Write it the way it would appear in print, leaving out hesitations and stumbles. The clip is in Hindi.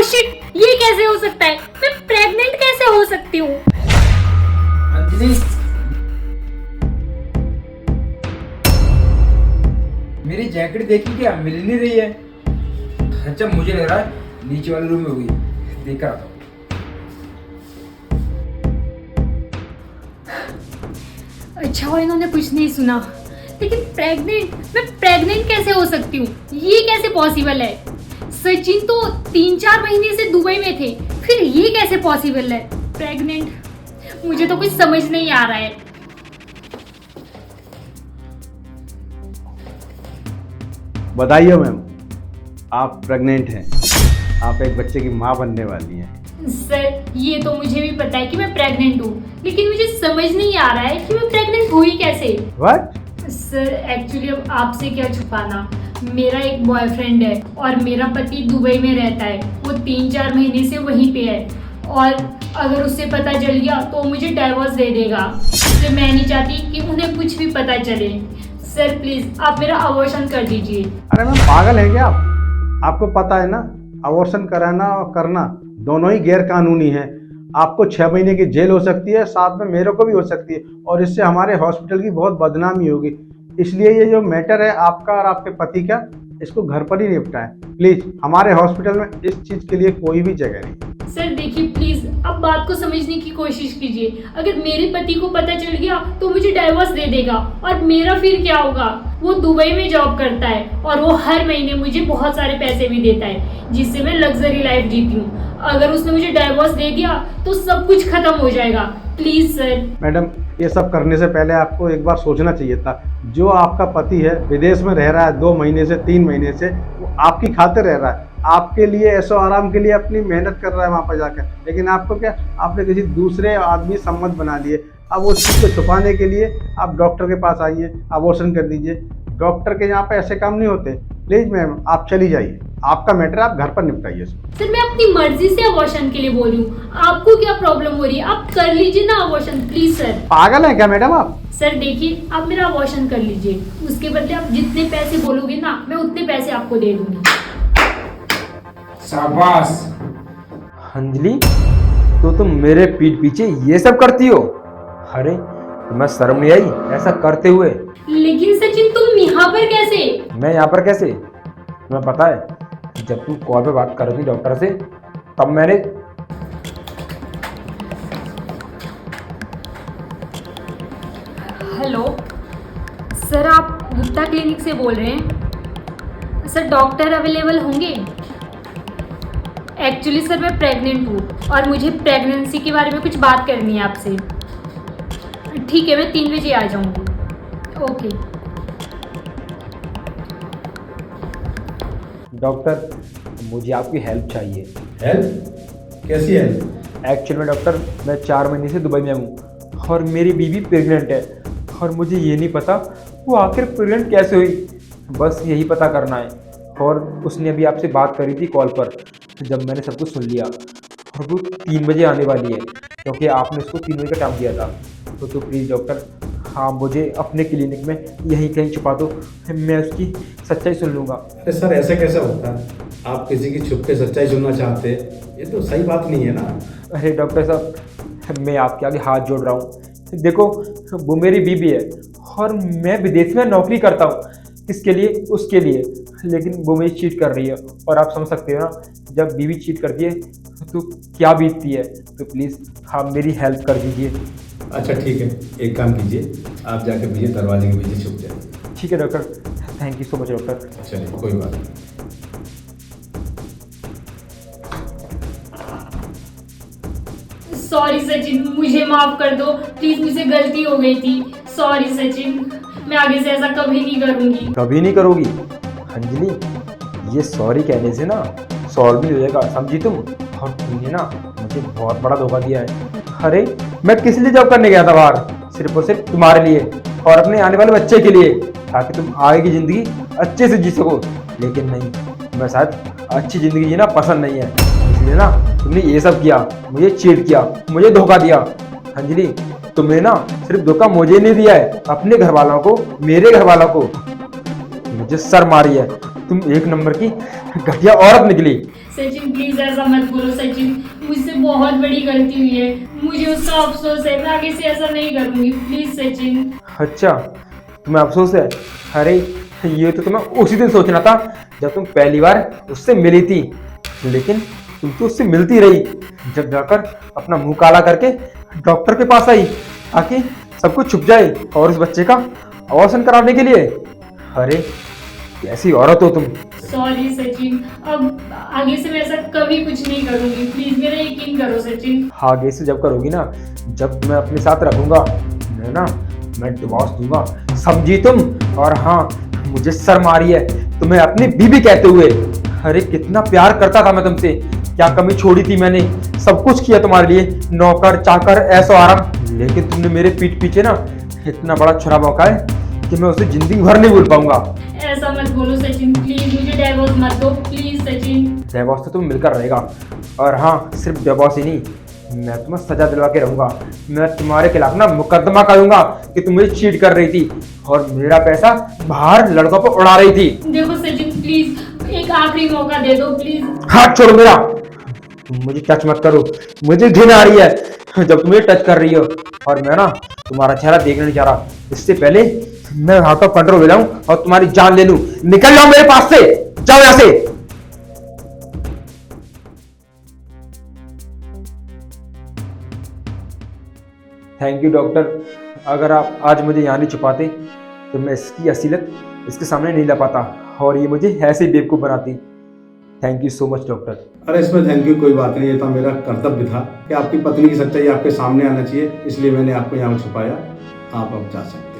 ओह शिट, ये कैसे हो सकता है? मैं प्रेग्नेंट कैसे हो सकती हूँ? अंजलि, मेरी जैकेट देखी क्या? मिल नहीं रही है। अच्छा, मुझे लग रहा है नीचे वाले रूम में हुई। देख रहा था। अच्छा हुआ इन्होंने कुछ नहीं सुना। लेकिन मैं प्रेग्नेंट कैसे हो सकती हूँ? ये कैसे पॉसिबल है? सचिन तो 3-4 महीने से दुबई में थे, फिर ये कैसे पॉसिबल है? प्रेग्नेंट, मुझे तो कुछ समझ नहीं आ रहा है। बधाई हो मैम, आप प्रेग्नेंट हैं। आप एक बच्चे की माँ बनने वाली हैं। सर, ये तो मुझे भी पता है कि मैं प्रेग्नेंट हूँ, लेकिन मुझे समझ नहीं आ रहा है कि मैं प्रेग्नेंट हुई कैसे। व्हाट? सर एक्चुअली अब आपसे क्या छुपाना, मेरा एक बॉयफ्रेंड है और मेरा पति दुबई में रहता है। वो 3-4 महीने से वहीं पे है और अगर उससे पता चल गया तो मुझे डाइवोर्स दे देगा। इसलिए मैं नहीं चाहती कि उन्हें कुछ भी पता चले। सर प्लीज आप मेरा अबॉर्शन कर दीजिए। अरे मैम, पागल हैं क्या आप? आपको पता है ना, अबॉर्शन कराना और करना दोनों ही गैर कानूनी है। आपको 6 महीने की जेल हो सकती है, साथ में मेरे को भी हो सकती है, और इससे हमारे हॉस्पिटल की बहुत बदनामी होगी। इसलिए ये जो मैटर है आपका और आपके पति का, इसको घर पर ही निपटाएं प्लीज। हमारे हॉस्पिटल में इस चीज के लिए कोई भी जगह नहीं। सर देखिए प्लीज, अब बात को समझने की कोशिश कीजिए। अगर मेरे पति को पता चल गया तो मुझे डाइवोर्स दे देगा और मेरा फिर क्या होगा? वो दुबई में जॉब करता है और वो हर महीने मुझे बहुत सारे पैसे भी देता है, जिससे मैं लग्जरी लाइफ जीती हूँ। अगर उसने मुझे डाइवोर्स दे दिया तो सब कुछ खत्म हो जाएगा। Please sir. मैडम, ये सब करने से पहले आपको एक बार सोचना चाहिए था। जो आपका पति है विदेश में रह रहा है 2 महीने से 3 महीने से, वो आपकी खातिर रह रहा है, आपके लिए ऐशो आराम के लिए अपनी मेहनत कर रहा है वहाँ पर जाकर। लेकिन आपको क्या, आपने किसी दूसरे आदमी सम्मत बना लिए। अब उस चीज़ को छुपाने के लिए आप डॉक्टर के पास आइए, अबॉर्शन कर दीजिए। डॉक्टर के यहाँ पे ऐसे काम नहीं होते। प्लीज मैम, आप चली जाइए, आपका मैटर आप घर पर निपटाइए। सर मैं अपनी मर्जी से अबॉर्शन के लिए बोल रही हूँ, आपको क्या प्रॉब्लम हो रही है? आप कर लीजिए ना अबॉर्शन प्लीज सर। पागल है क्या मैडम आप? सर देखिए, आप मेरा अबॉर्शन कर लीजिए, उसके बदले आप जितने पैसे बोलोगे ना, मैं उतने पैसे आपको दे दूंगी। शाबाश। अंजलि, तो तुम मेरे पीठ पीछे ये सब करती हो? अरे तुम्हें शर्म नहीं आई ऐसा करते हुए? लेकिन सचिन तुम यहाँ पर कैसे? मैं यहाँ पर कैसे? तुम्हें पता है, जब तुम कॉल पे बात कर रही थी डॉक्टर से, तब मैंने हेलो सर, आप गुप्ता क्लिनिक से बोल रहे हैं? सर डॉक्टर अवेलेबल होंगे? एक्चुअली सर मैं प्रेग्नेंट हूँ और मुझे प्रेगनेंसी के बारे में कुछ बात करनी है आपसे। ठीक है, मैं 3 बजे आ जाऊँगी। ओके। डॉक्टर, मुझे आपकी हेल्प चाहिए। हेल्प? कैसी हेल्प? एक्चुअल में डॉक्टर, मैं 4 महीने से दुबई में हूँ और मेरी बीवी प्रेग्नेंट है और मुझे ये नहीं पता वो आखिर प्रेग्नेंट कैसे हुई। बस यही पता करना है। और उसने अभी आपसे बात करी थी कॉल पर, जब मैंने सब कुछ सुन लिया, और वो 3 बजे आने वाली है क्योंकि आपने उसको 3 बजे का टाइम दिया था। तो प्लीज़ डॉक्टर, हाँ मुझे अपने क्लिनिक में यहीं कहीं छुपा दो, मैं उसकी सच्चाई सुन लूँगा। अरे सर, ऐसा कैसा होता है? आप किसी की छुप के सच्चाई सुनना चाहते हैं? ये तो सही बात नहीं है ना। अरे डॉक्टर साहब, मैं आपके आगे हाथ जोड़ रहा हूँ। देखो, वो मेरी बीवी है और मैं विदेश में नौकरी करता हूँ। किसके लिए? उसके लिए। लेकिन वो मेरी चीट कर रही है और आप समझ सकते हो ना, जब बीवी चीट करती है तो क्या बीतती है। तो प्लीज़ आप मेरी हेल्प कर दीजिए। अच्छा ठीक है, एक काम कीजिए, आप जाके पीछे दरवाजे के पीछे छुप जाए। ठीक है doctor, thank you so much doctor. चलिए, कोई बात नहीं। सॉरी सचिन, मुझे माफ कर दो प्लीज, मुझसे गलती हो गई थी। सॉरी सचिन, मैं आगे से ऐसा कभी नहीं करूँगी। कभी नहीं करोगी? अंजलि, ये सॉरी कहने से ना सॉल्व भी हो जाएगा, समझी तुम? और तुमने ना मुझे बहुत बड़ा धोखा दिया है। अरे मैं किस लिए जॉब करने गया था बाहर? सिर्फ और सिर्फ तुम्हारे लिए और अपने आने वाले बच्चे के लिए, ताकि तुम आगे की ज़िंदगी अच्छे से जी सको। लेकिन नहीं, मैं शायद अच्छी ज़िंदगी जीना पसंद नहीं है, इसलिए ना तुमने ये सब किया, मुझे चीट किया, मुझे धोखा दिया। अंजलि, तुमने ना सिर्फ धोखा मुझे नहीं दिया है, अपने घर वालों को, मेरे घर वालों को। मुझे सर मारी है, तुम एक नंबर की घटिया औरत निकली। सचिन प्लीज ऐसा मत बोलो सचिन, मुझसे बहुत बड़ी गलती हुई है, मुझे उसका अफसोस है, मैं आगे से ऐसा नहीं करूंगी, प्लीज सचिन। अच्छा, तुम्हें अफसोस है? अरे ये तो तुम्हें उसी दिन सोचना था जब तुम पहली बार उससे मिली थी, लेकिन तुम तो उससे मिलती रही, जब जाकर अपना मुंह काला करके डॉक्टर के पास आई ताकि सब कुछ छुप जाए और उस बच्चे का अबॉर्शन कराने के लिए। अरे कैसी औरत हो तुम। सॉरी सचिन, अब आगे से मैं ऐसा कभी कुछ नहीं करूंगी, प्लीज मेरा यकीन करो सचिन। आगे से जब करोगी ना, जब तुम्हें अपने साथ रखूंगा मैं डिवोर्स दूंगा, समझी तुम? और हाँ, मुझे शर्म आ रही है तुम्हें अपनी बीवी कहते हुए। अरे कितना प्यार करता था मैं तुमसे, क्या कमी छोड़ी थी मैंने, सब कुछ किया तुम्हारे लिए, नौकर चाकर ऐसो आराम, लेकिन तुमने मेरे पीठ पीछे ना इतना बड़ा छुरा मौका है कि मैं उसे जिंदगी भर नहीं भूल पाऊंगा। ऐसा मत बोलो सचिन, प्लीज मुझे डाइवोर्स मत दो, प्लीज सचिन। डिवोर्स तो तुम मिलकर रहेगा, और हाँ सिर्फ डिवोर्स ही नहीं, मैं तुम्हें सजा दिलवा के रहूंगा। मैं तुम्हारे खिलाफ ना मुकदमा करूंगा कि तुम मुझे चीट कर रही थी और मेरा पैसा बाहर लड़कों पर उड़ा रही थी। देखो सचिन प्लीज एक आखिरी मौका दे दो प्लीज। हाथ छोड़ो मेरा, तुम मुझे टच मत करो, मुझे घिन आ रही है जब तुम मुझे टच कर रही हो, और मैं ना तुम्हारा चेहरा देखने नहीं चाह रहा। इससे पहले मैं हाथ ऑफ कंट्रोल हो जाऊं और तुम्हारी जान ले लूं। निकल जाओ मेरे पास से, जाओ यहां से। थैंक यू डॉक्टर, अगर आप आज मुझे यहाँ नहीं छुपाते तो मैं इसकी असलियत इसके सामने नहीं ला पाता और ये मुझे ऐसे ही बेवकूफ़ बनाती। Thank you so much doctor. अरे इसमें थैंक यू कोई बात नहीं, ये तो मेरा कर्तव्य था कि आपकी पत्नी की सच्चाई आपके सामने आना चाहिए, इसलिए मैंने आपको यहाँ छुपाया। आप अब जा सकते हैं।